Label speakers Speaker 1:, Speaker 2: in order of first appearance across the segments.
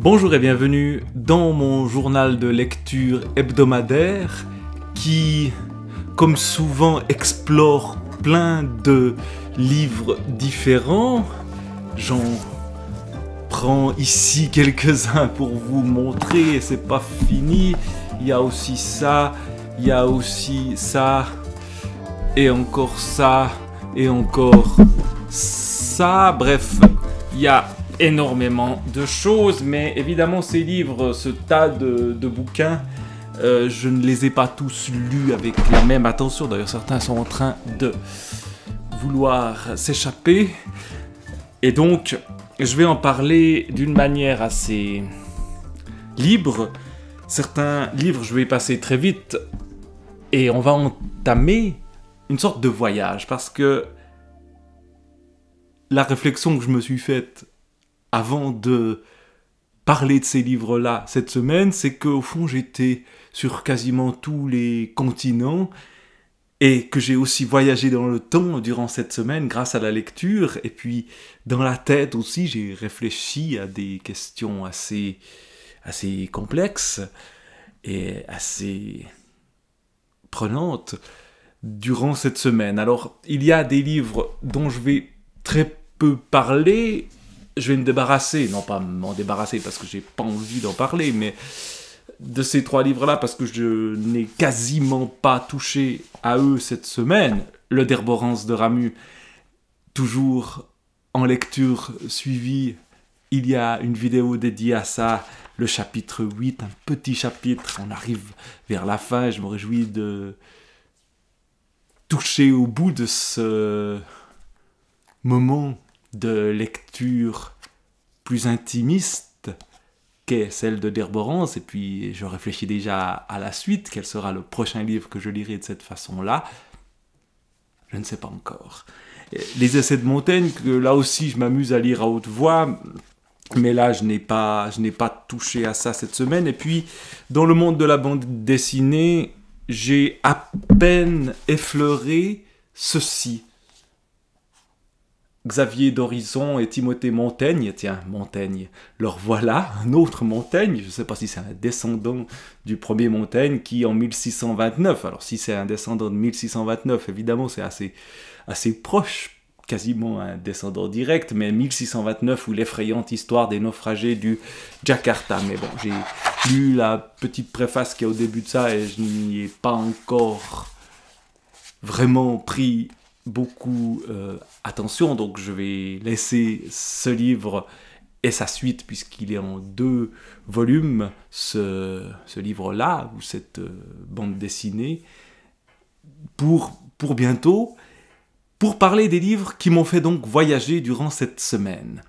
Speaker 1: Bonjour et bienvenue dans mon journal de lecture hebdomadaire qui, comme souvent, explore plein de livres différents. J'en prends ici quelques-uns pour vous montrer, et c'est pas fini. Il y a aussi ça, il y a aussi ça, et encore ça, et encore ça. Bref, il y a énormément de choses, mais évidemment ces livres, ce tas de bouquins, je ne les ai pas tous lus avec la même attention. D'ailleurs, certains sont en train de vouloir s'échapper. Et donc, je vais en parler d'une manière assez libre. Certains livres, je vais passer très vite. Et on va entamer une sorte de voyage. Parce que la réflexion que je me suis faite avant de parler de ces livres-là cette semaine, c'est qu'au fond j'étais sur quasiment tous les continents et que j'ai aussi voyagé dans le temps durant cette semaine grâce à la lecture, et puis dans la tête aussi j'ai réfléchi à des questions assez complexes et assez prenantes durant cette semaine. Alors il y a des livres dont je vais très peu parler. Je vais me débarrasser, non pas m'en débarrasser parce que j'ai pas envie d'en parler, mais de ces trois livres-là parce que je n'ai quasiment pas touché à eux cette semaine. Le Derborance de Ramus, toujours en lecture suivie, il y a une vidéo dédiée à ça, le chapitre 8, un petit chapitre, on arrive vers la fin, et je me réjouis de toucher au bout de ce moment de lecture plus intimiste qu'est celle de Derborance, et puis je réfléchis déjà à la suite, quel sera le prochain livre que je lirai de cette façon-là, je ne sais pas encore. Les essais de Montaigne, que là aussi je m'amuse à lire à haute voix, mais là je n'ai pas touché à ça cette semaine. Et puis dans le monde de la bande dessinée, j'ai à peine effleuré ceci. Xavier d'Horizon et Timothée Montaigne, tiens, Montaigne, leur voilà, un autre Montaigne, je ne sais pas si c'est un descendant du premier Montaigne qui en 1629, alors si c'est un descendant de 1629, évidemment c'est assez proche, quasiment un descendant direct, mais 1629 ou l'effrayante histoire des naufragés du Jakarta. Mais bon, j'ai lu la petite préface qui est au début de ça et je n'y ai pas encore vraiment pris beaucoup attention, donc je vais laisser ce livre et sa suite, puisqu'il est en 2 volumes, ce livre-là, ou cette bande dessinée, pour bientôt, pour parler des livres qui m'ont fait donc voyager durant cette semaine.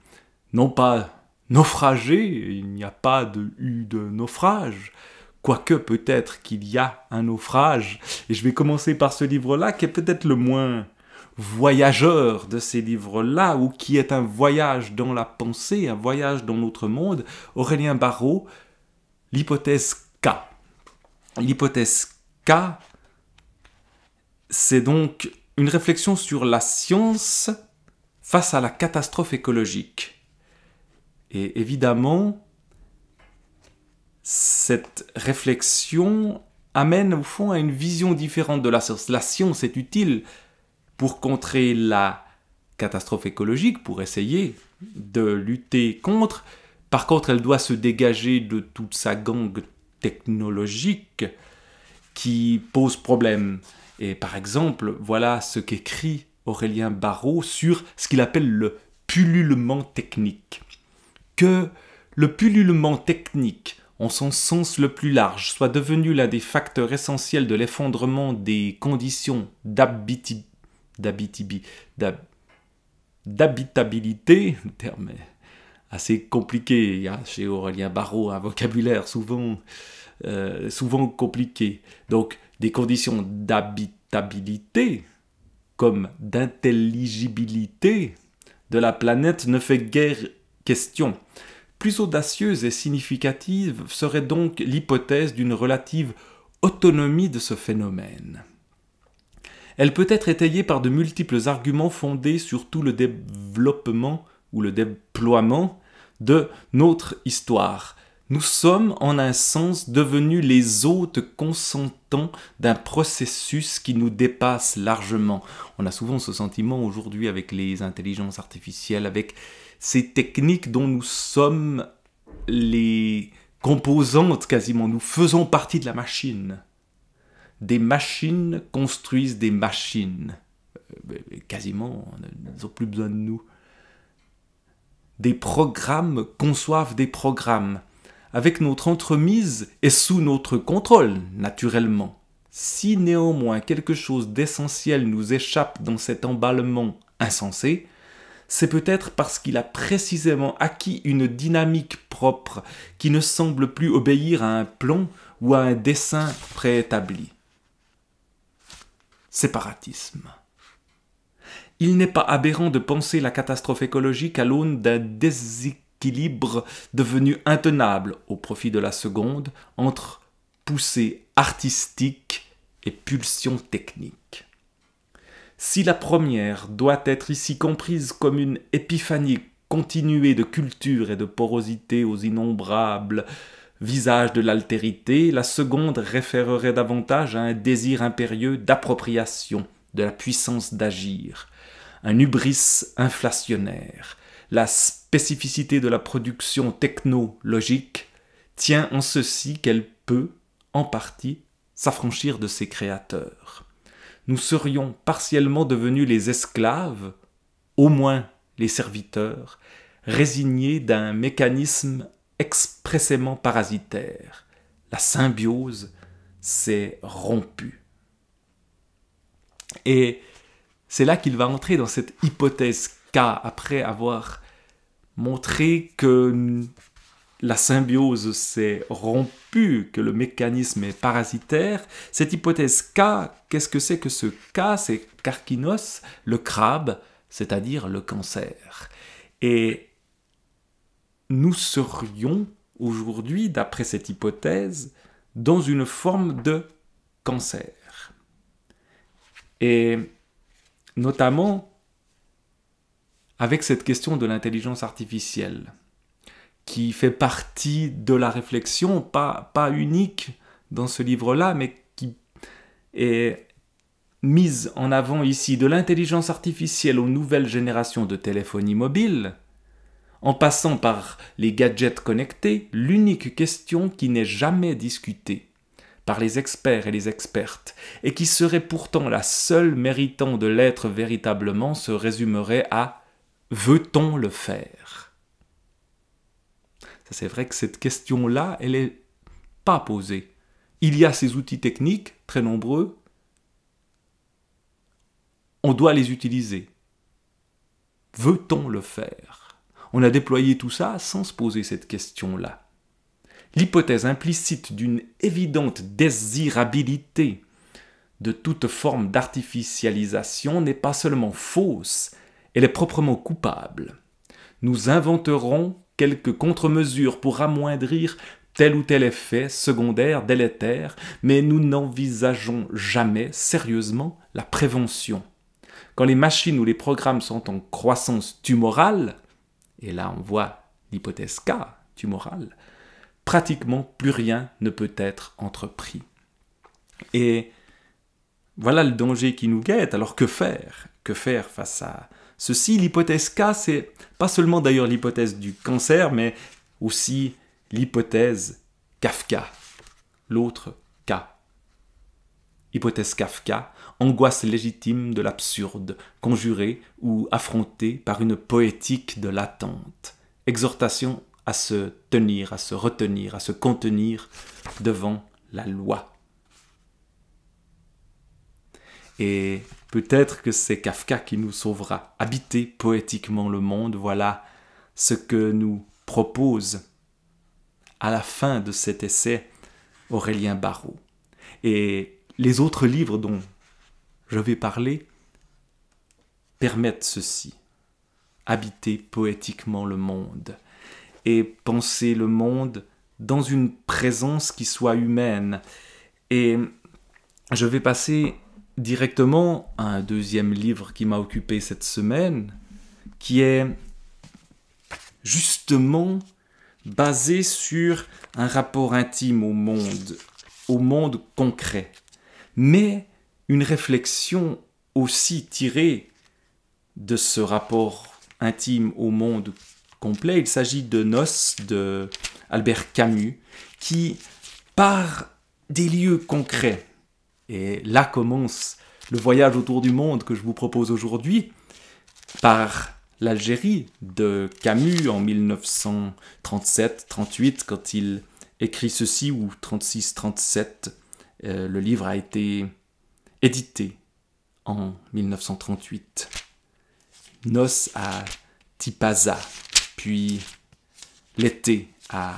Speaker 1: Non pas naufrager, il n'y a pas eu de naufrage, quoique peut-être qu'il y a un naufrage, et je vais commencer par ce livre-là, qui est peut-être le moins voyageur de ces livres-là, ou qui est un voyage dans la pensée, un voyage dans notre monde, Aurélien Barraud, l'hypothèse K. L'hypothèse K, c'est donc une réflexion sur la science face à la catastrophe écologique. Et évidemment, cette réflexion amène au fond à une vision différente de la science. La science est utile pour contrer la catastrophe écologique, pour essayer de lutter contre. Par contre, elle doit se dégager de toute sa gangue technologique qui pose problème. Et par exemple, voilà ce qu'écrit Aurélien Barraud sur ce qu'il appelle le pullulement technique. Que le pullulement technique, en son sens le plus large, soit devenu l'un des facteurs essentiels de l'effondrement des conditions d'habitabilité, le terme est assez compliqué, il y a chez Aurélien Barraud un vocabulaire souvent compliqué, donc des conditions d'habitabilité comme d'intelligibilité de la planète ne fait guère question. Plus audacieuse et significative serait donc l'hypothèse d'une relative autonomie de ce phénomène. Elle peut être étayée par de multiples arguments fondés sur tout le développement ou le déploiement de notre histoire. Nous sommes en un sens devenus les hôtes consentants d'un processus qui nous dépasse largement. On a souvent ce sentiment aujourd'hui avec les intelligences artificielles, avec ces techniques dont nous sommes les composantes quasiment. Nous faisons partie de la machine. Des machines construisent des machines. Quasiment, ils n'ont plus besoin de nous. Des programmes conçoivent des programmes, avec notre entremise et sous notre contrôle, naturellement. Si néanmoins quelque chose d'essentiel nous échappe dans cet emballement insensé, c'est peut-être parce qu'il a précisément acquis une dynamique propre qui ne semble plus obéir à un plan ou à un dessein préétabli. Séparatisme. Il n'est pas aberrant de penser la catastrophe écologique à l'aune d'un déséquilibre devenu intenable au profit de la seconde entre poussée artistique et pulsion technique. Si la première doit être ici comprise comme une épiphanie continuée de culture et de porosité aux innombrables visages de l'altérité, la seconde référerait davantage à un désir impérieux d'appropriation, de la puissance d'agir, un hubris inflationnaire. La spécificité de la production technologique tient en ceci qu'elle peut, en partie, s'affranchir de ses créateurs. Nous serions partiellement devenus les esclaves, au moins les serviteurs, résignés d'un mécanisme expressément parasitaire. La symbiose s'est rompue. Et c'est là qu'il va entrer dans cette hypothèse K, après avoir montré que la symbiose s'est rompue, que le mécanisme est parasitaire. Cette hypothèse K, qu'est-ce que c'est que ce K? C'est Karkinos, le crabe, c'est-à-dire le cancer. Et nous serions aujourd'hui, d'après cette hypothèse, dans une forme de cancer. Et notamment avec cette question de l'intelligence artificielle, qui fait partie de la réflexion, pas unique dans ce livre-là, mais qui est mise en avant ici, de l'intelligence artificielle aux nouvelles générations de téléphonie mobile, en passant par les gadgets connectés, l'unique question qui n'est jamais discutée par les experts et les expertes, et qui serait pourtant la seule méritant de l'être véritablement, se résumerait à « veut-on le faire ?» C'est vrai que cette question-là, elle n'est pas posée. Il y a ces outils techniques, très nombreux, on doit les utiliser. Veut-on le faire? On a déployé tout ça sans se poser cette question-là. L'hypothèse implicite d'une évidente désirabilité de toute forme d'artificialisation n'est pas seulement fausse, elle est proprement coupable. Nous inventerons quelques contre-mesures pour amoindrir tel ou tel effet secondaire, délétère, mais nous n'envisageons jamais sérieusement la prévention. Quand les machines ou les programmes sont en croissance tumorale, et là on voit l'hypothèse K, tumorale, pratiquement plus rien ne peut être entrepris. Et voilà le danger qui nous guette. Alors que faire? Que faire face à ceci? L'hypothèse K, c'est pas seulement d'ailleurs l'hypothèse du cancer, mais aussi l'hypothèse Kafka, l'autre K. Hypothèse Kafka, angoisse légitime de l'absurde, conjurée ou affrontée par une poétique de l'attente, exhortation à se tenir, à se retenir, à se contenir devant la loi. Et peut-être que c'est Kafka qui nous sauvera. Habiter poétiquement le monde, voilà ce que nous propose à la fin de cet essai Aurélien Barraud. Et les autres livres dont je vais parler permettent ceci. Habiter poétiquement le monde et penser le monde dans une présence qui soit humaine. Et je vais passer directement à un deuxième livre qui m'a occupé cette semaine, qui est justement basé sur un rapport intime au monde concret, mais une réflexion aussi tirée de ce rapport intime au monde complet. Il s'agit de Nos de Albert Camus, qui part des lieux concrets. Et là commence le voyage autour du monde que je vous propose aujourd'hui, par l'Algérie de Camus en 1937-38, quand il écrit ceci, ou 36-37, le livre a été édité en 1938. Noces à Tipaza, puis l'été à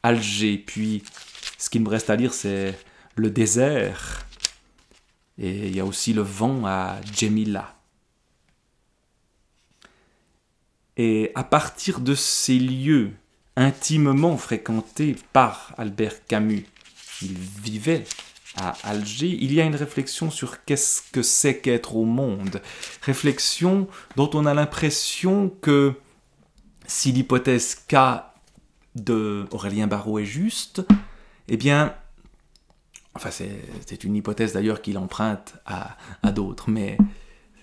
Speaker 1: Alger, puis ce qu'il me reste à lire, c'est le désert, et il y a aussi le vent à Djemila. Et à partir de ces lieux intimement fréquentés par Albert Camus, il vivait à Alger, il y a une réflexion sur qu'est-ce que c'est qu'être au monde. Réflexion dont on a l'impression que si l'hypothèse K de Aurélien Barraud est juste, eh bien, enfin c'est une hypothèse d'ailleurs qu'il emprunte à d'autres, mais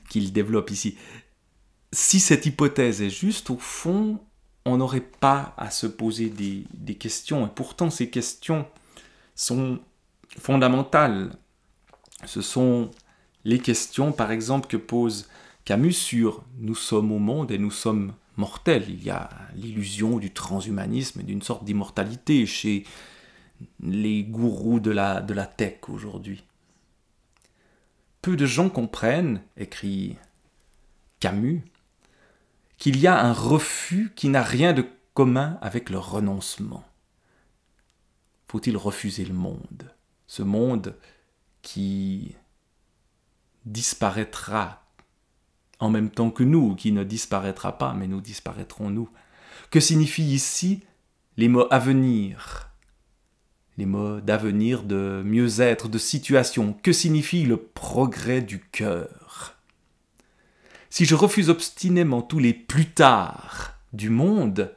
Speaker 1: qu'il développe ici. Si cette hypothèse est juste, au fond, on n'aurait pas à se poser des questions. Et pourtant, ces questions sont fondamentales. Ce sont les questions, par exemple, que pose Camus sur « nous sommes au monde et nous sommes mortels ». Il y a l'illusion du transhumanisme et d'une sorte d'immortalité chez les gourous de la tech aujourd'hui. Peu de gens comprennent, écrit Camus, qu'il y a un refus qui n'a rien de commun avec le renoncement. Faut-il refuser le monde? Ce monde qui disparaîtra en même temps que nous, qui ne disparaîtra pas, mais nous disparaîtrons nous. Que signifient ici les mots avenir? Les mots d'avenir, de mieux-être, de situation. Que signifie le progrès du cœur? Si je refuse obstinément tous les plus tard du monde,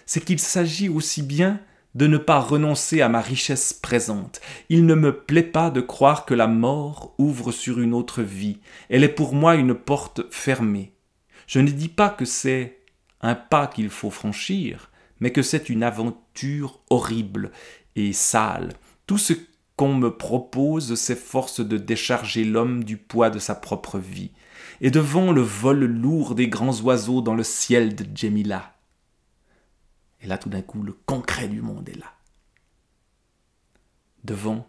Speaker 1: c'est qu'il s'agit aussi bien de ne pas renoncer à ma richesse présente. Il ne me plaît pas de croire que la mort ouvre sur une autre vie. Elle est pour moi une porte fermée. Je ne dis pas que c'est un pas qu'il faut franchir, mais que c'est une aventure horrible et sale. Tout ce qu'on me propose s'efforce de décharger l'homme du poids de sa propre vie. Et devant le vol lourd des grands oiseaux dans le ciel de Djemila. Et là, tout d'un coup, le concret du monde est là. Devant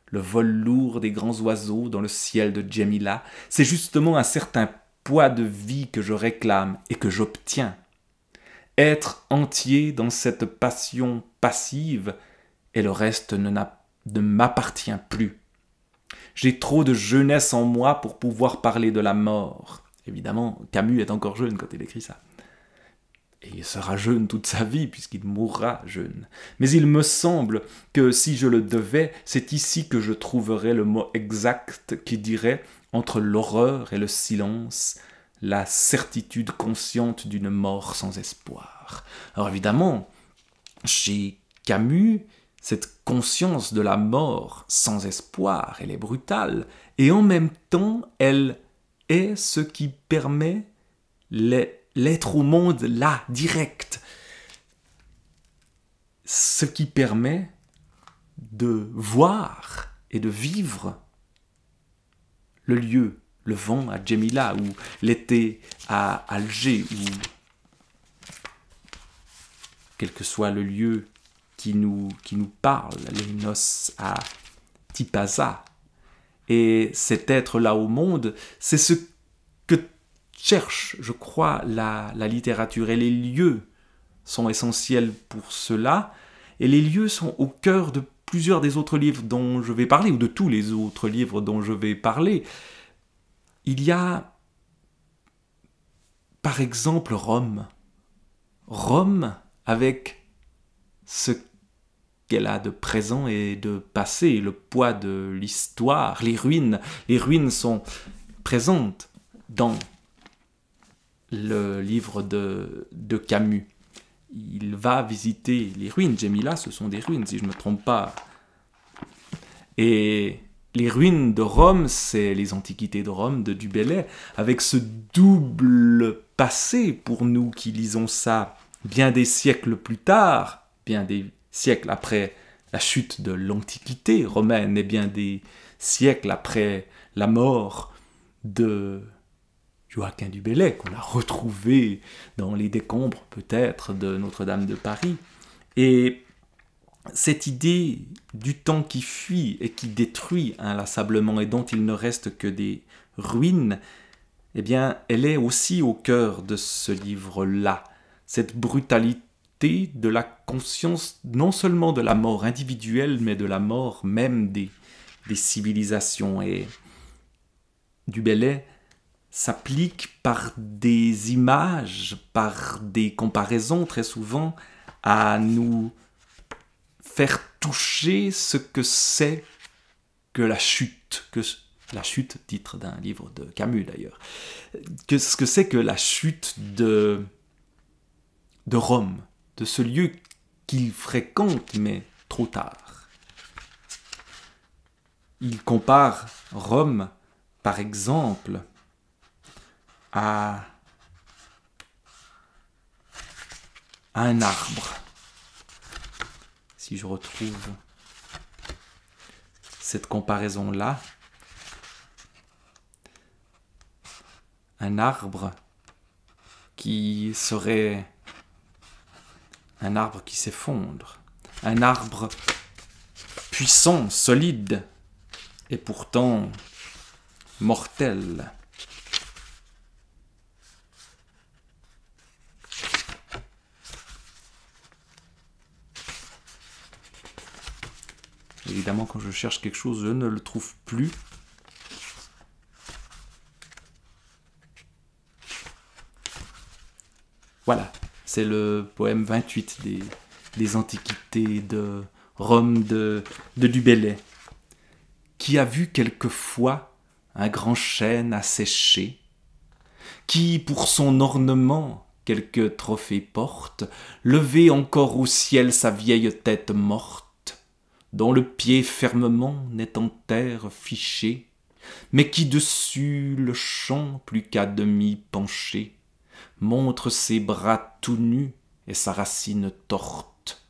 Speaker 1: le vol lourd des grands oiseaux dans le ciel de Djemila, c'est justement un certain poids de vie que je réclame et que j'obtiens. Être entier dans cette passion passive, et le reste ne m'appartient plus. J'ai trop de jeunesse en moi pour pouvoir parler de la mort. Évidemment, Camus est encore jeune quand il écrit ça. Et il sera jeune toute sa vie puisqu'il mourra jeune. Mais il me semble que si je le devais, c'est ici que je trouverais le mot exact qui dirait, entre l'horreur et le silence, la certitude consciente d'une mort sans espoir. Alors évidemment, chez Camus, cette conscience de la mort sans espoir, elle est brutale, et en même temps, elle est ce qui permet l'être au monde là, direct. Ce qui permet de voir et de vivre le lieu, le vent à Djemila, ou l'été à Alger, ou quel que soit le lieu qui nous parle, les noces à Tipaza. Et cet être-là au monde, c'est ce que cherche, je crois, la littérature. Et les lieux sont essentiels pour cela. Et les lieux sont au cœur de plusieurs des autres livres dont je vais parler, ou de tous les autres livres dont je vais parler. Il y a, par exemple, Rome. Rome, avec ce qu'elle a de présent et de passé, le poids de l'histoire, les ruines. Les ruines sont présentes dans le livre de Camus. il va visiter les ruines. Gemila, ce sont des ruines, si je ne me trompe pas. Et les ruines de Rome, c'est les antiquités de Rome, de Du Bellay, avec ce double passé pour nous qui lisons ça bien des siècles plus tard, bien des siècles après la chute de l'Antiquité romaine et bien des siècles après la mort de Joachim du Bellay, qu'on a retrouvé dans les décombres peut-être de Notre-Dame de Paris. Et cette idée du temps qui fuit et qui détruit inlassablement et dont il ne reste que des ruines, eh bien, elle est aussi au cœur de ce livre-là. Cette brutalité de la conscience, non seulement de la mort individuelle, mais de la mort même des civilisations. Et Du Bellay s'applique par des images, par des comparaisons très souvent, à nous faire toucher ce que c'est que la chute, titre d'un livre de Camus d'ailleurs, ce que c'est que la chute de Rome, de ce lieu qu'il fréquente, mais trop tard. Il compare Rome, par exemple, à un arbre. Si je retrouve cette comparaison-là, un arbre qui serait un arbre qui s'effondre, un arbre puissant, solide, et pourtant mortel. Évidemment, quand je cherche quelque chose, je ne le trouve plus. Voilà, c'est le poème 28 des Antiquités de Rome de Du Bellay. Qui a vu quelquefois un grand chêne asséché, qui pour son ornement quelque trophée porte, lever encore au ciel sa vieille tête morte, dont le pied fermement n'est en terre fiché, mais qui dessus le champ plus qu'à demi penché, montre ses bras tout nus et sa racine torte,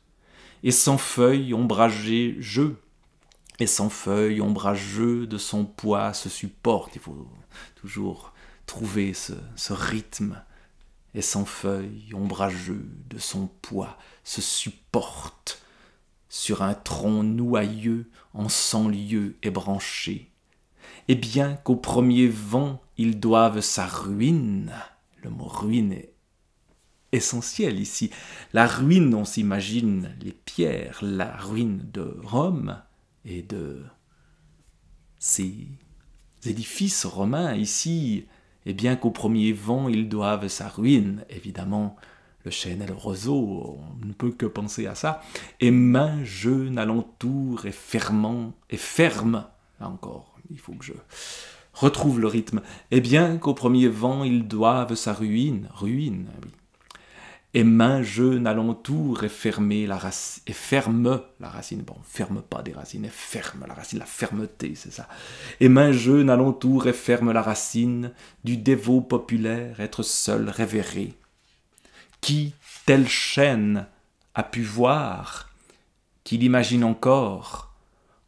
Speaker 1: et sans feuilles ombragées jeu, et sans feuilles ombrageux de son poids se supporte. Il faut toujours trouver ce rythme. Et sans feuilles ombrageux de son poids se supporte sur un tronc noyeux en 100 lieues ébranché. Et bien qu'au premier vent ils doivent sa ruine, le mot ruine est essentiel ici. La ruine, on s'imagine les pierres, la ruine de Rome, et de ces édifices romains ici, et bien qu'au premier vent ils doivent sa ruine, évidemment, le chêne et le roseau, on ne peut que penser à ça, et main jeune alentour et ferme, là encore, il faut que je retrouve le rythme, et bien qu'au premier vent ils doivent sa ruine, oui, et main jeune alentour et ferme la racine, bon, ferme pas des racines, et ferme la racine, la fermeté, c'est ça. Et main jeune alentour et ferme la racine du dévot populaire, être seul révéré. Qui, tel chêne, a pu voir, qu'il imagine encore,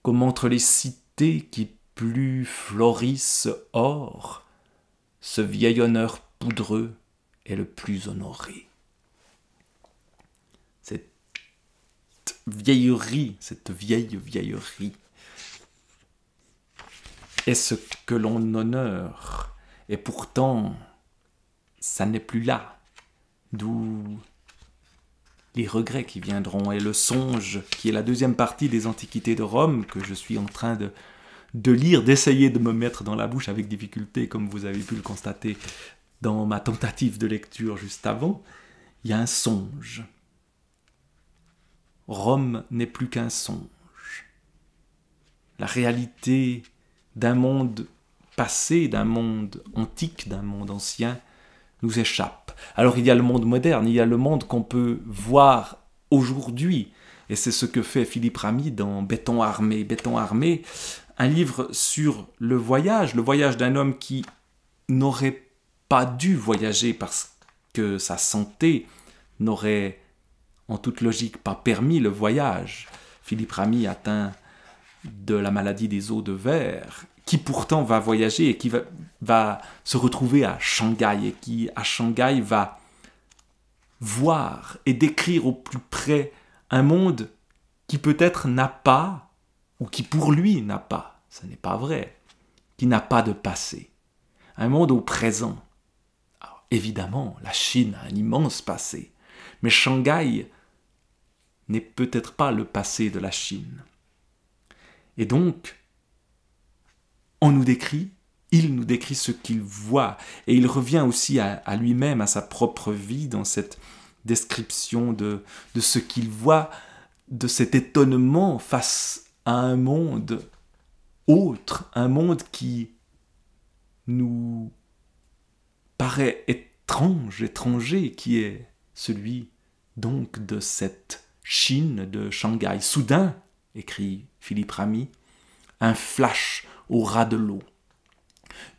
Speaker 1: comme entre les cités qui plus florissent or, ce vieil honneur poudreux est le plus honoré. Cette vieillerie, est ce que l'on honore, et pourtant, ça n'est plus là, d'où les regrets qui viendront, et le songe, qui est la deuxième partie des Antiquités de Rome, que je suis en train de lire, d'essayer de me mettre dans la bouche avec difficulté, comme vous avez pu le constater dans ma tentative de lecture juste avant. Il y a un songe. Rome n'est plus qu'un songe. La réalité d'un monde passé, d'un monde antique, d'un monde ancien, nous échappe. Alors il y a le monde moderne, il y a le monde qu'on peut voir aujourd'hui. Et c'est ce que fait Philippe Ramy dans Béton armé. Béton armé, un livre sur le voyage d'un homme qui n'aurait pas dû voyager parce que sa santé n'aurait en toute logique pas permis le voyage. Philippe Ramy atteint de la maladie des os de verre, qui pourtant va voyager et qui va se retrouver à Shanghai, et qui à Shanghai va voir et décrire au plus près un monde qui peut-être n'a pas, ou qui pour lui n'a pas, ce n'est pas vrai, qui n'a pas de passé. Un monde au présent. Alors, évidemment, la Chine a un immense passé, mais Shanghai n'est peut-être pas le passé de la Chine. Et donc, il nous décrit ce qu'il voit, et il revient aussi à lui-même, à sa propre vie, dans cette description de ce qu'il voit, de cet étonnement face à un monde autre, un monde qui nous paraît étranger, qui est celui donc de cette Chine de Shanghai. Soudain, écrit Philippe Ramy, un flash au ras de l'eau.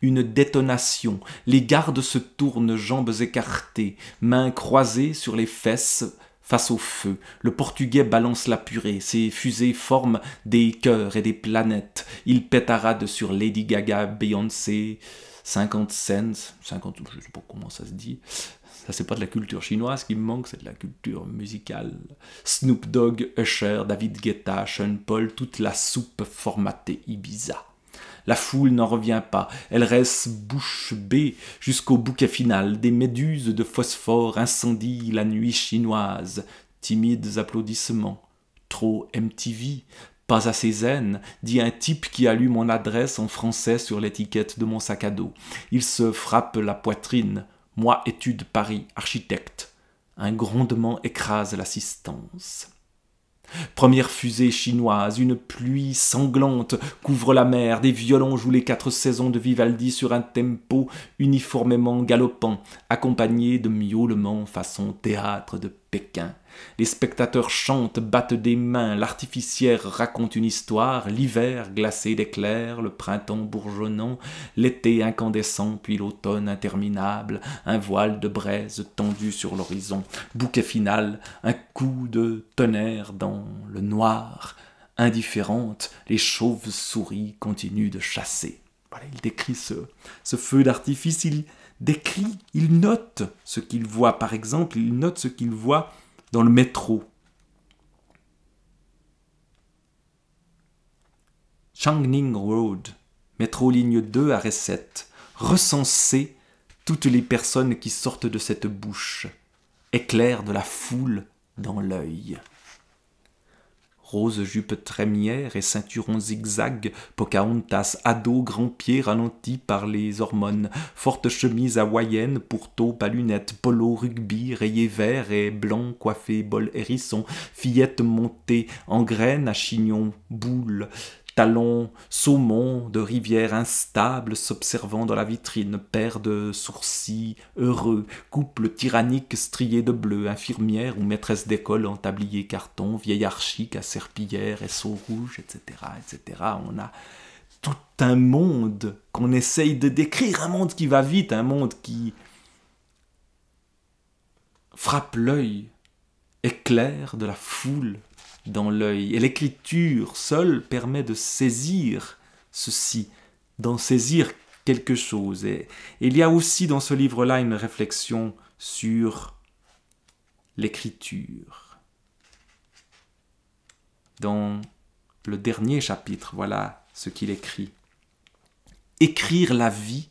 Speaker 1: Une détonation, les gardes se tournent, jambes écartées, mains croisées sur les fesses face au feu. Le portugais balance la purée, ses fusées forment des cœurs et des planètes. Il pétarade sur Lady Gaga, Beyoncé, 50 cents, 50, je ne sais pas comment ça se dit. Ça, c'est pas de la culture chinoise qui me manque, c'est de la culture musicale. Snoop Dogg, Usher, David Guetta, Sean Paul, toute la soupe formatée Ibiza. La foule n'en revient pas, elle reste bouche bée jusqu'au bouquet final. Des méduses de phosphore incendient la nuit chinoise. Timides applaudissements. Trop MTV, pas assez zen, dit un type qui a lu mon adresse en français sur l'étiquette de mon sac à dos. Il se frappe la poitrine. Moi, étude Paris, architecte. Un grondement écrase l'assistance. Première fusée chinoise, une pluie sanglante couvre la mer, des violons jouent les 4 saisons de Vivaldi sur un tempo uniformément galopant, accompagné de miaulements façon théâtre de Pékin. Les spectateurs chantent, battent des mains, l'artificière raconte une histoire, l'hiver glacé d'éclairs, le printemps bourgeonnant, l'été incandescent, puis l'automne interminable, un voile de braise tendu sur l'horizon. Bouquet final, un coup de tonnerre dans le noir. Indifférente, les chauves-souris continuent de chasser. Voilà, il décrit ce feu d'artifice, il note ce qu'il voit. Par exemple, il note ce qu'il voit dans le métro. Changning Road, métro ligne 2, arrêt 7. Recenser toutes les personnes qui sortent de cette bouche. Éclair de la foule dans l'œil. Rose jupe trémière et ceinturon zigzag, Pocahontas, ado, grand pied ralenti par les hormones, forte chemise hawaïenne, pourtour, pas lunettes, polo, rugby, rayé vert et blanc, coiffé, bol hérisson, fillette montée en graines à chignon, boule, talons, saumon de rivière instable s'observant dans la vitrine, paire de sourcils heureux, couple tyrannique strié de bleu, infirmière ou maîtresse d'école en tablier carton, vieillard chic à serpillière et seau rouge, etc., etc. On a tout un monde qu'on essaye de décrire, un monde qui va vite, un monde qui frappe l'œil, éclair de la foule dans l'œil. Et l'écriture seule permet de saisir ceci, d'en saisir quelque chose. Et il y a aussi dans ce livre-là une réflexion sur l'écriture. Dans le dernier chapitre, voilà ce qu'il écrit. Écrire la vie,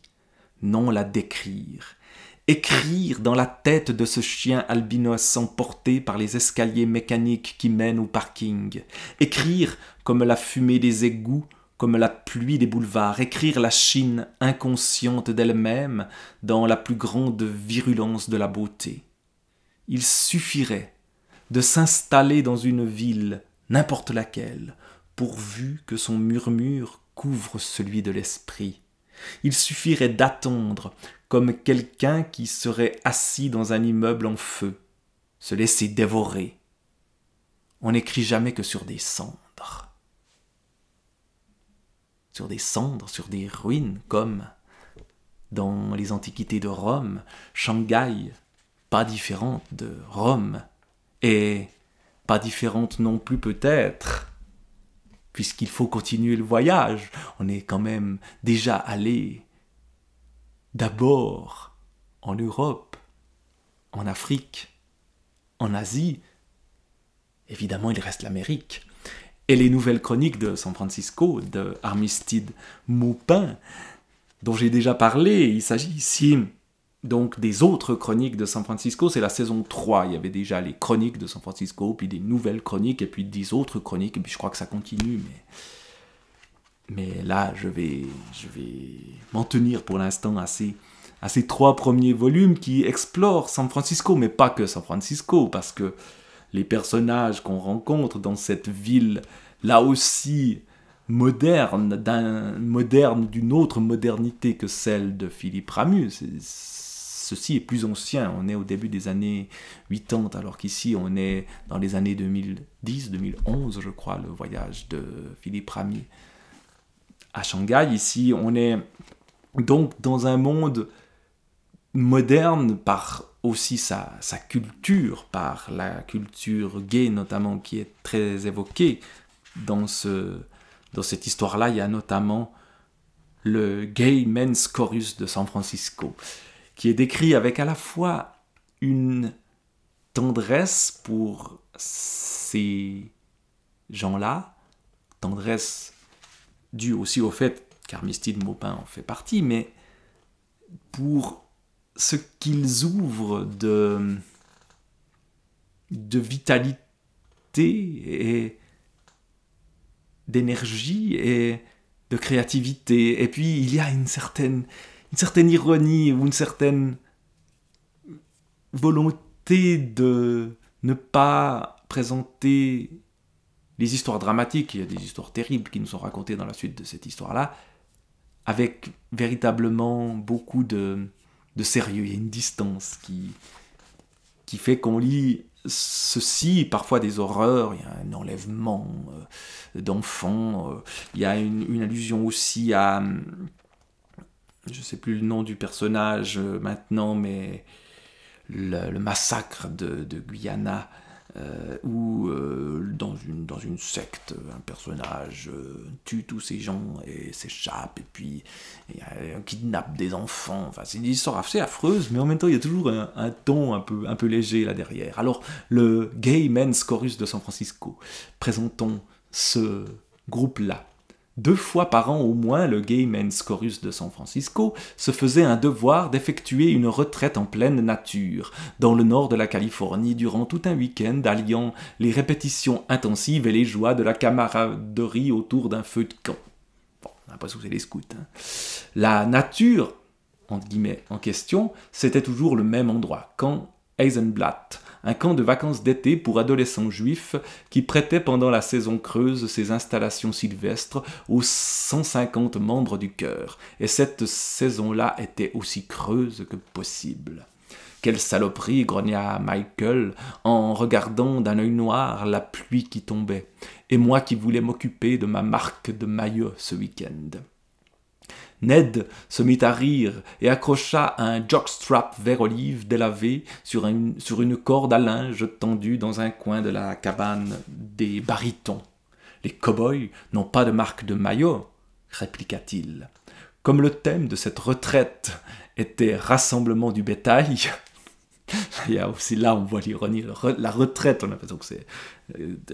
Speaker 1: non la décrire. Écrire dans la tête de ce chien albinos emporté par les escaliers mécaniques qui mènent au parking. Écrire comme la fumée des égouts, comme la pluie des boulevards. Écrire la Chine inconsciente d'elle-même dans la plus grande virulence de la beauté. Il suffirait de s'installer dans une ville, n'importe laquelle, pourvu que son murmure couvre celui de l'esprit. Il suffirait d'attendre, comme quelqu'un qui serait assis dans un immeuble en feu, se laisser dévorer. On n'écrit jamais que sur des cendres. Sur des cendres, sur des ruines, comme dans les antiquités de Rome, Shanghai, pas différente de Rome, et pas différente non plus peut-être, puisqu'il faut continuer le voyage. On est quand même déjà allé d'abord en Europe, en Afrique, en Asie. Évidemment, il reste l'Amérique. Et les nouvelles chroniques de San Francisco, de Armistead Maupin, dont j'ai déjà parlé. Il s'agit ici donc des autres chroniques de San Francisco. C'est la saison 3. Il y avait déjà les chroniques de San Francisco, puis des nouvelles chroniques, et puis 10 autres chroniques. Et puis je crois que ça continue, mais là, je vais m'en tenir pour l'instant à ces 3 premiers volumes qui explorent San Francisco, mais pas que San Francisco, parce que les personnages qu'on rencontre dans cette ville, là aussi moderne, d'une autre modernité que celle de Philippe Ramus. Ceci est plus ancien, on est au début des années 80, alors qu'ici on est dans les années 2010, 2011, je crois, le voyage de Philippe Ramus à Shanghai. Ici, on est donc dans un monde moderne par aussi sa culture, par la culture gay notamment, qui est très évoquée dans cette histoire-là. Il y a notamment le Gay Men's Chorus de San Francisco, qui est décrit avec à la fois une tendresse pour ces gens-là, tendresse due aussi au fait qu'Armistead Maupin en fait partie, mais pour ce qu'ils ouvrent de vitalité et d'énergie et de créativité. Et puis il y a une certaine ironie ou une certaine volonté de ne pas présenter les histoires dramatiques. Il y a des histoires terribles qui nous sont racontées dans la suite de cette histoire-là, avec véritablement beaucoup de sérieux. Il y a une distance qui fait qu'on lit ceci, parfois des horreurs. Il y a un enlèvement d'enfants, il y a une allusion aussi à, je ne sais plus le nom du personnage maintenant, mais le massacre de Guyana, où dans une secte, un personnage tue tous ces gens et s'échappe, et puis on kidnappe des enfants. Enfin, c'est une histoire assez affreuse, mais en même temps il y a toujours un ton un peu léger là derrière. Alors, le Gay Men's Chorus de San Francisco, présentons ce groupe-là. 2 fois par an au moins, le Gay Men's Chorus de San Francisco se faisait un devoir d'effectuer une retraite en pleine nature, dans le nord de la Californie, durant tout un week-end, alliant les répétitions intensives et les joies de la camaraderie autour d'un feu de camp. Bon, on n'a l'impression que c'est les scouts. Hein. La nature, entre guillemets, en question, c'était toujours le même endroit, camp Eisenblatt, un camp de vacances d'été pour adolescents juifs qui prêtait pendant la saison creuse ses installations sylvestres aux 150 membres du chœur. Et cette saison-là était aussi creuse que possible. Quelle saloperie, grogna Michael en regardant d'un œil noir la pluie qui tombait. Et moi qui voulais m'occuper de ma marque de maillot ce week-end. Ned se mit à rire et accrocha un jockstrap vert olive délavé sur une corde à linge tendue dans un coin de la cabane des barytons. « Les cow-boys n'ont pas de marque de maillot, répliqua-t-il. Comme le thème de cette retraite était « Rassemblement du bétail », il y a aussi là, on voit l'ironie, la retraite, on a l'impression que c'est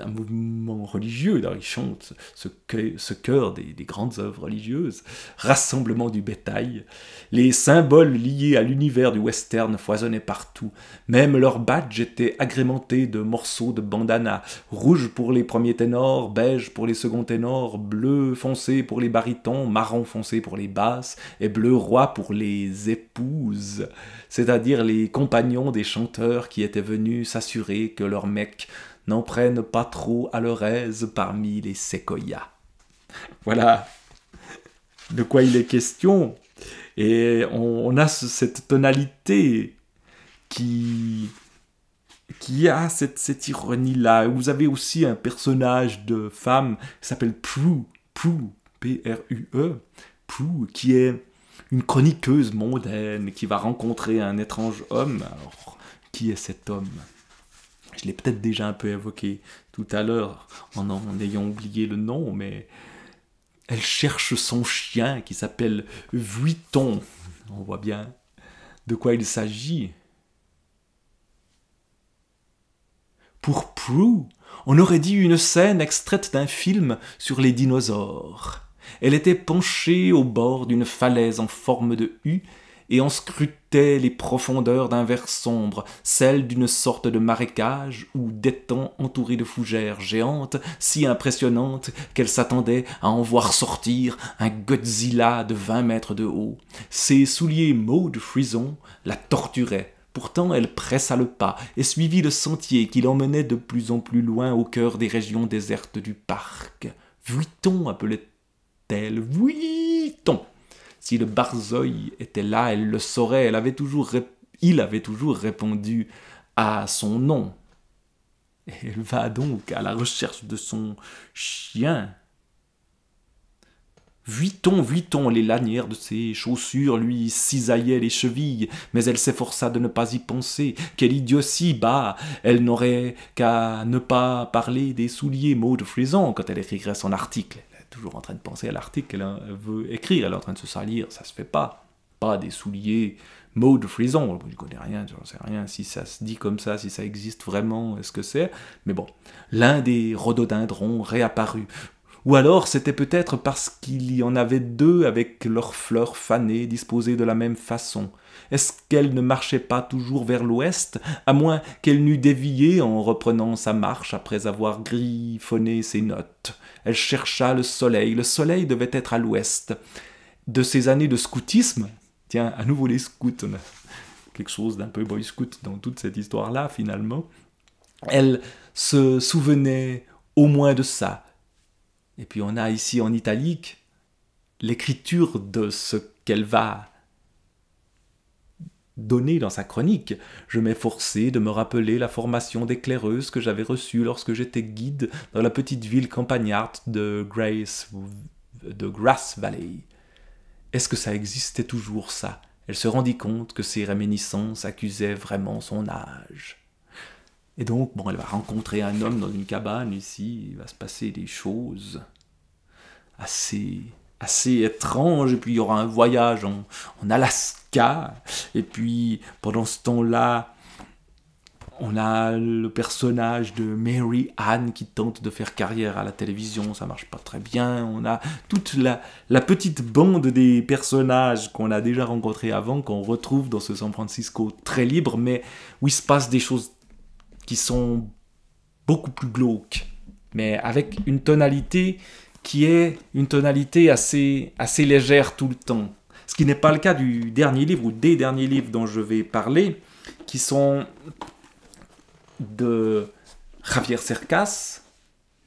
Speaker 1: un mouvement religieux, là, ils chantent ce chœur des grandes œuvres religieuses, rassemblement du bétail. Les symboles liés à l'univers du western foisonnaient partout, même leurs badges étaient agrémentés de morceaux de bandana, rouge pour les premiers ténors, beige pour les seconds ténors, bleu foncé pour les barytons, marron foncé pour les basses, et bleu roi pour les épouses, c'est-à-dire les compagnons des chanteurs qui étaient venus s'assurer que leurs mecs n'en prennent pas trop à leur aise parmi les séquoias. Voilà de quoi il est question. Et on a cette tonalité qui a cette ironie-là. Vous avez aussi un personnage de femme qui s'appelle Prue, P-R-U-E, Prue, qui est une chroniqueuse mondaine qui va rencontrer un étrange homme. Alors, qui est cet homme? Je l'ai peut-être déjà un peu évoqué tout à l'heure en ayant oublié le nom, mais elle cherche son chien qui s'appelle Vuitton. On voit bien de quoi il s'agit. Pour Prue, on aurait dit une scène extraite d'un film sur les dinosaures. Elle était penchée au bord d'une falaise en forme de U et en scrutait les profondeurs d'un verre sombre, celles d'une sorte de marécage ou d'étangs entourés de fougères géantes, si impressionnantes qu'elle s'attendait à en voir sortir un Godzilla de 20 mètres de haut. Ses souliers mauve frison la torturaient. Pourtant, elle pressa le pas et suivit le sentier qui l'emmenait de plus en plus loin au cœur des régions désertes du parc. Vuitton, appelait-elle. Vuitton. Si le barzeuil était là, elle le saurait. Il avait toujours répondu à son nom. Et elle va donc à la recherche de son chien. Vuitton, les lanières de ses chaussures lui cisaillaient les chevilles, mais elle s'efforça de ne pas y penser. Quelle idiotie, bah! Elle n'aurait qu'à ne pas parler des souliers mauve frison quand elle écrirait son article. Elle est toujours en train de penser à l'article qu'elle veut écrire, elle est en train de se salir, ça se fait pas. Pas des souliers mauve frison, je ne connais rien, je ne sais rien si ça se dit comme ça, si ça existe vraiment, est-ce que c'est? Mais bon, l'un des rhododendrons réapparut. Ou alors c'était peut-être parce qu'il y en avait deux avec leurs fleurs fanées disposées de la même façon. Est-ce qu'elle ne marchait pas toujours vers l'ouest, à moins qu'elle n'eût dévié en reprenant sa marche après avoir griffonné ses notes? Elle chercha le soleil devait être à l'ouest. De ses années de scoutisme, tiens, à nouveau les scouts, on a quelque chose d'un peu boy scout dans toute cette histoire-là finalement, elle se souvenait au moins de ça. Et puis on a ici en italique l'écriture de ce qu'elle va donner dans sa chronique. Je m'efforçais de me rappeler la formation d'éclaireuse que j'avais reçue lorsque j'étais guide dans la petite ville campagnarde de Grass Valley. Est-ce que ça existait toujours, ça? Elle se rendit compte que ces réminiscences accusaient vraiment son âge. Et donc, bon, elle va rencontrer un homme dans une cabane ici, il va se passer des choses assez étranges, et puis il y aura un voyage en Alaska, et puis pendant ce temps-là, on a le personnage de Mary Ann qui tente de faire carrière à la télévision, ça marche pas très bien, on a toute la petite bande des personnages qu'on a déjà rencontrés avant, qu'on retrouve dans ce San Francisco très libre, mais où il se passe des choses qui sont beaucoup plus glauques, mais avec une tonalité qui est une tonalité assez légère tout le temps. Ce qui n'est pas le cas du dernier livre, ou des derniers livres dont je vais parler, qui sont de Javier Cercas,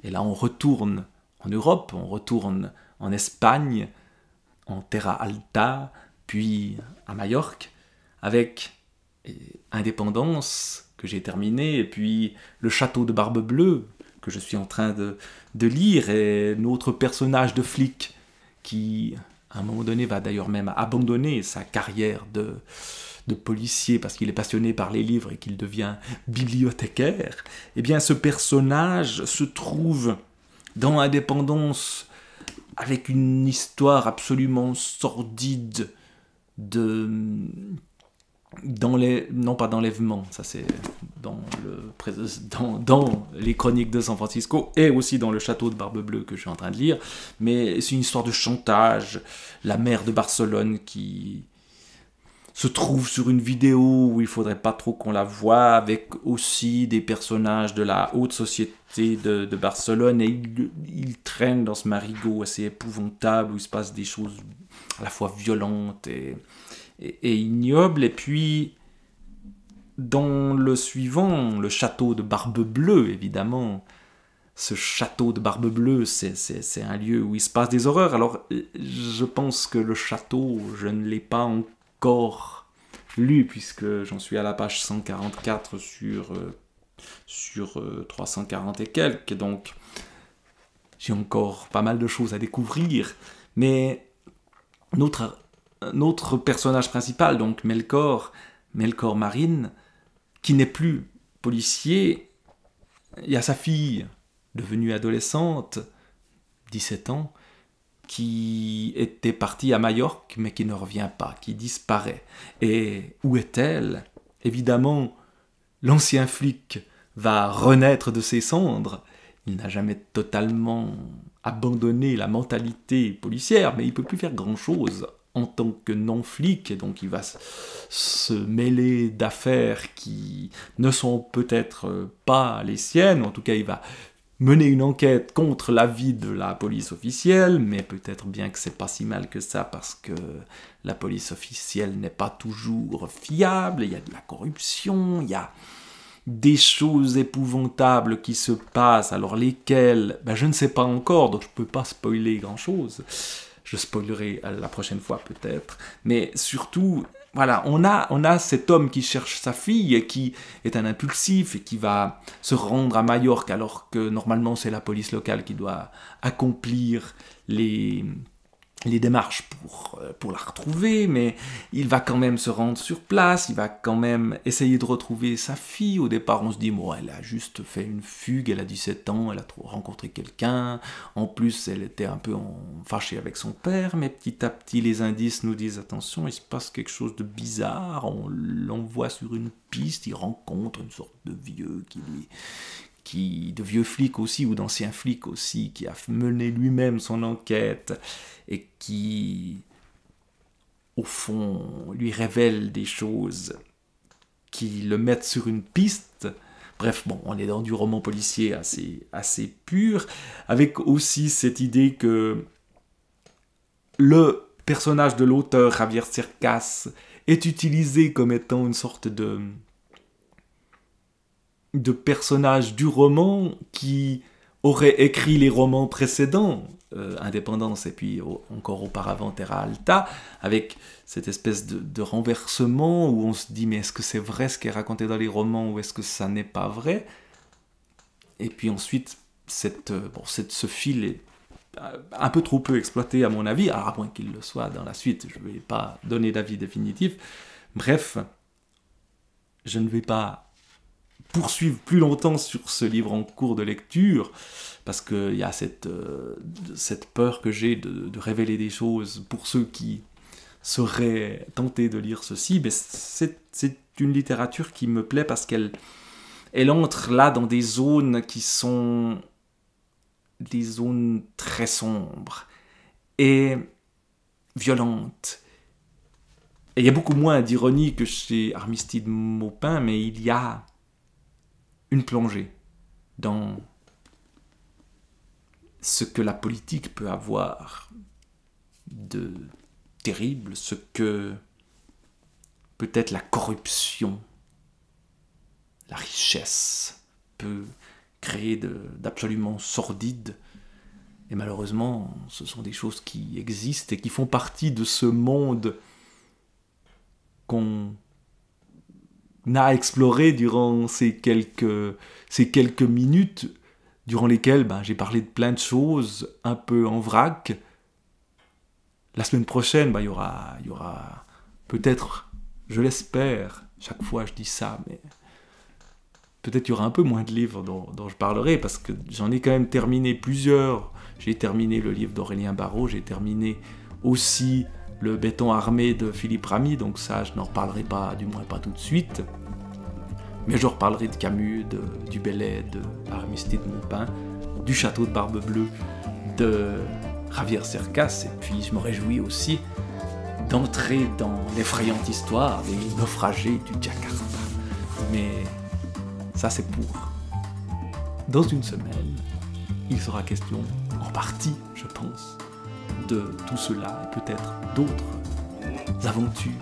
Speaker 1: et là on retourne en Europe, on retourne en Espagne, en Terra Alta, puis à Majorque, avec Indépendance, que j'ai terminé, et puis Le Château de Barbe Bleue, que je suis en train de lire, et notre personnage de flic qui, à un moment donné, va d'ailleurs même abandonner sa carrière de policier parce qu'il est passionné par les livres et qu'il devient bibliothécaire. Eh bien, ce personnage se trouve dans Indépendance avec une histoire absolument sordide non pas d'enlèvement, ça c'est dans les chroniques de San Francisco et aussi dans Le Château de Barbe Bleue que je suis en train de lire, mais c'est une histoire de chantage. La maire de Barcelone qui se trouve sur une vidéo où il faudrait pas trop qu'on la voie, avec aussi des personnages de la haute société de Barcelone, et il traîne dans ce marigot assez épouvantable où il se passe des choses à la fois violentes et ignoble. Et puis dans le suivant, Le Château de Barbe Bleue, évidemment, ce château de Barbe-Bleue, c'est un lieu où il se passe des horreurs. Alors, je pense que le château, je ne l'ai pas encore lu, puisque j'en suis à la page 144 sur 340 et quelques, donc j'ai encore pas mal de choses à découvrir. Mais notre personnage principal, donc Melkor Marine, qui n'est plus policier, il y a sa fille, devenue adolescente, 17 ans, qui était partie à Majorque, mais qui ne revient pas, qui disparaît. Et où est-elle? Évidemment, l'ancien flic va renaître de ses cendres. Il n'a jamais totalement abandonné la mentalité policière, mais il ne peut plus faire grand-chose en tant que non-flic, et donc il va se mêler d'affaires qui ne sont peut-être pas les siennes, en tout cas il va mener une enquête contre l'avis de la police officielle, mais peut-être bien que c'est pas si mal que ça, parce que la police officielle n'est pas toujours fiable, il y a de la corruption, il y a des choses épouvantables qui se passent, alors lesquelles, je ne sais pas encore, donc je peux pas spoiler grand-chose. Je spoilerai la prochaine fois peut-être, mais surtout, voilà, on a cet homme qui cherche sa fille, qui est un impulsif et qui va se rendre à Majorque, alors que normalement c'est la police locale qui doit accomplir les démarches pour la retrouver, mais il va quand même se rendre sur place, il va quand même essayer de retrouver sa fille. Au départ, on se dit, bon, elle a juste fait une fugue, elle a 17 ans, elle a rencontré quelqu'un, en plus, elle était un peu fâchée avec son père, mais petit à petit, les indices nous disent, attention, il se passe quelque chose de bizarre, on l'envoie sur une piste, il rencontre une sorte de vieux de vieux flics aussi, ou d'anciens flics aussi, qui a mené lui-même son enquête, et qui, au fond, lui révèle des choses qui le mettent sur une piste. Bref, bon, on est dans du roman policier assez pur, avec aussi cette idée que le personnage de l'auteur, Javier Cercas, est utilisé comme étant une sorte de personnage du roman qui aurait écrit les romans précédents, Indépendance et puis encore auparavant Terra Alta, avec cette espèce de renversement où on se dit mais est-ce que c'est vrai ce qui est raconté dans les romans ou est-ce que ça n'est pas vrai? Et puis ensuite, ce fil est un peu trop peu exploité à mon avis, à moins qu'il le soit dans la suite, je ne vais pas donner d'avis définitif. Bref, je ne vais pas poursuivre plus longtemps sur ce livre en cours de lecture, parce qu'il y a cette peur que j'ai de révéler des choses pour ceux qui seraient tentés de lire ceci. Mais c'est une littérature qui me plaît parce qu'elle entre là dans des zones qui sont des zones très sombres et violentes. Et il y a beaucoup moins d'ironie que chez Armistice Maupin, mais il y a une plongée dans ce que la politique peut avoir de terrible, ce que peut-être la corruption, la richesse peut créer d'absolument sordide. Et malheureusement, ce sont des choses qui existent et qui font partie de ce monde qu'on a exploré durant ces quelques minutes, durant lesquelles j'ai parlé de plein de choses, un peu en vrac. La semaine prochaine, il y aura peut-être, je l'espère, chaque fois je dis ça, mais peut-être il y aura un peu moins de livres dont je parlerai, parce que j'en ai quand même terminé plusieurs. J'ai terminé le livre d'Aurélien Barraud, j'ai terminé aussi le béton armé de Philippe Ramy, donc ça je n'en reparlerai pas, du moins pas tout de suite. Mais je reparlerai de Camus, du Bellay, de Armistice Maupin, du Château de Barbe-Bleue, de Javier Cercas, et puis je me réjouis aussi d'entrer dans l'effrayante histoire des naufragés du Jakarta. Mais ça c'est pour dans une semaine. Il sera question, en partie, je pense, de tout cela et peut-être d'autres aventures